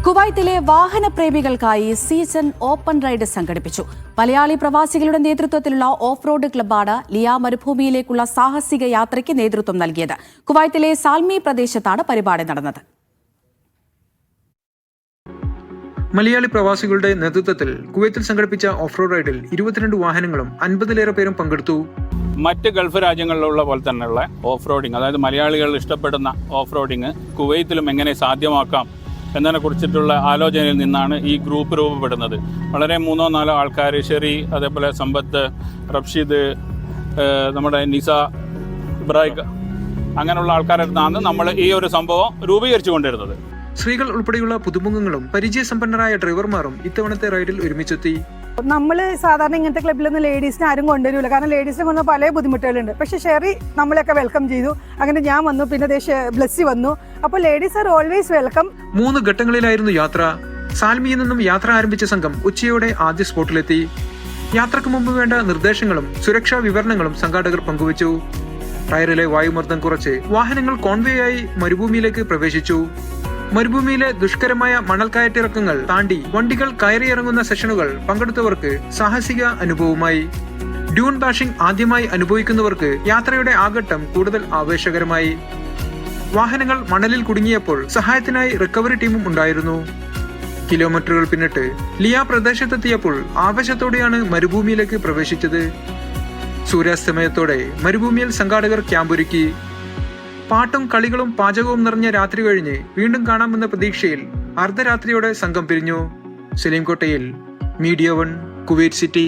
കുവൈത്തിലെ വാഹനപ്രേമികൾക്കായി season open ride സംഘടിപ്പിച്ചു. മലയാളി പ്രവാസികളുടെ നേതൃത്വത്തിലുള്ള ഓഫ് റോഡ് ക്ലബ്ബാണ് ലിയ മരുഭൂമിയിലേക്കുള്ള സാഹസിക യാത്രയ്ക്ക് നേതൃത്വം നൽകിയത്. കുവൈത്തിലെ സാൽമി പ്രദേശത്താണ് പരിപാടി നടന്നത്. മലയാളി പ്രവാസികളുടെ നേതൃത്വത്തിൽ കുവൈത്തിൽ സംഘടിപ്പിച്ച ഓഫ് റോഡ് റൈഡിൽ 22 വാഹനങ്ങളും 50-ലേറെ പേരും പങ്കെടുത്തു. മറ്റ് ഗൾഫ് രാജ്യങ്ങളിലുള്ള പോലെ തന്നെയുള്ള ഓഫ് റോഡിങ്, അതായത് മലയാളികൾ ഇഷ്ടപ്പെടുന്ന ഓഫ് റോഡിങ് കുവൈത്തിലും എങ്ങനെ സാധ്യമാക്കാം എന്നതിനെ കുറിച്ചിട്ടുള്ള ആലോചനയിൽ നിന്നാണ് ഈ ഗ്രൂപ്പ് രൂപപ്പെടുന്നത്. വളരെ 3-4 ആൾക്കാർ, ഷെറി, അതേപോലെ സമ്പത്ത്, റബ്ഷീദ്, നമ്മുടെ നിസ, ഇബ്രാഹിം, അങ്ങനെയുള്ള ആൾക്കാരുടെ അടുത്താണ് നമ്മൾ ഈ ഒരു സംഭവം രൂപീകരിച്ചു കൊണ്ടിരുന്നത്. സ്ത്രീകൾ ഉൾപ്പെടെയുള്ള പുതുമുഖങ്ങളും പരിചയസമ്പന്നരായ ഡ്രൈവർമാരും ഇത്തവണത്തെ റൈഡിൽ ഒരുമിച്ചെത്തി. നമ്മൾ സാധാരണ ഇങ്ങനത്തെ ക്ലബ്ബിലൊന്നും ലേഡീസിനെ ആരും കൊണ്ടുവരില്ല, കാരണം ലേഡീസിനെ കൊണ്ട് പല ബുദ്ധിമുട്ടുകളുണ്ട്. പക്ഷെ ഷെറി നമ്മളെയൊക്കെ വെൽക്കം ചെയ്തു. അങ്ങനെ ഞാൻ വന്നു, പിന്നെ ബ്ലസ്സി വന്നു. അപ്പോൾ ലേഡീസ് ആർ ഓൾവേസ് വെൽക്കം. 3 ഘട്ടങ്ങളിലായിരുന്നു യാത്ര. സാൽമിയിൽ നിന്നും യാത്ര ആരംഭിച്ച സംഘം ഉച്ചയോടെ ആദ്യ സ്പോട്ടിലെത്തി. യാത്രക്ക് മുമ്പ് വേണ്ട നിർദ്ദേശങ്ങളും സുരക്ഷാ വിവരണങ്ങളും സംഘാടകർ പങ്കുവച്ചു. ടയറിലെ വായുമർദ്ദം കുറച്ച് വാഹനങ്ങൾ കോൺവേയായി മരുഭൂമിയിലേക്ക് പ്രവേശിച്ചു. മരുഭൂമിയിലെ ദുഷ്കരമായ മണൽ കയറ്റിറക്കങ്ങൾ താണ്ടി വണ്ടികൾ കയറിയിറങ്ങുന്ന സെഷനുകൾ പങ്കെടുത്തവർക്ക് സാഹസിക അനുഭവമായി. ഡ്യൂൺ ബാഷിംഗ് ആദ്യമായി അനുഭവിക്കുന്നവർക്ക് യാത്രയുടെ ആ ഘട്ടം കൂടുതൽ ആവേശകരമായി. വാഹനങ്ങൾ മണലിൽ കുടുങ്ങിയപ്പോൾ സഹായത്തിനായി റിക്കവറി ടീമും ഉണ്ടായിരുന്നു. കിലോമീറ്ററുകൾ പിന്നിട്ട് ലിയ പ്രദേശത്തെത്തിയപ്പോൾ ആവേശത്തോടെയാണ് മരുഭൂമിയിലേക്ക് പ്രവേശിച്ചത്. സൂര്യാസ്തമയത്തോടെ മരുഭൂമിയിൽ സംഘാടകർ ക്യാമ്പൊരുക്കി. പാട്ടും കളികളും പാചകവും നിറഞ്ഞ രാത്രി കഴിഞ്ഞ് വീണ്ടും കാണാമെന്ന പ്രതീക്ഷയിൽ അർദ്ധരാത്രിയോടെ സംഘം പിരിഞ്ഞു. സലീം കോട്ടയിൽ, മീഡിയ 1, കുവൈറ്റ് സിറ്റി.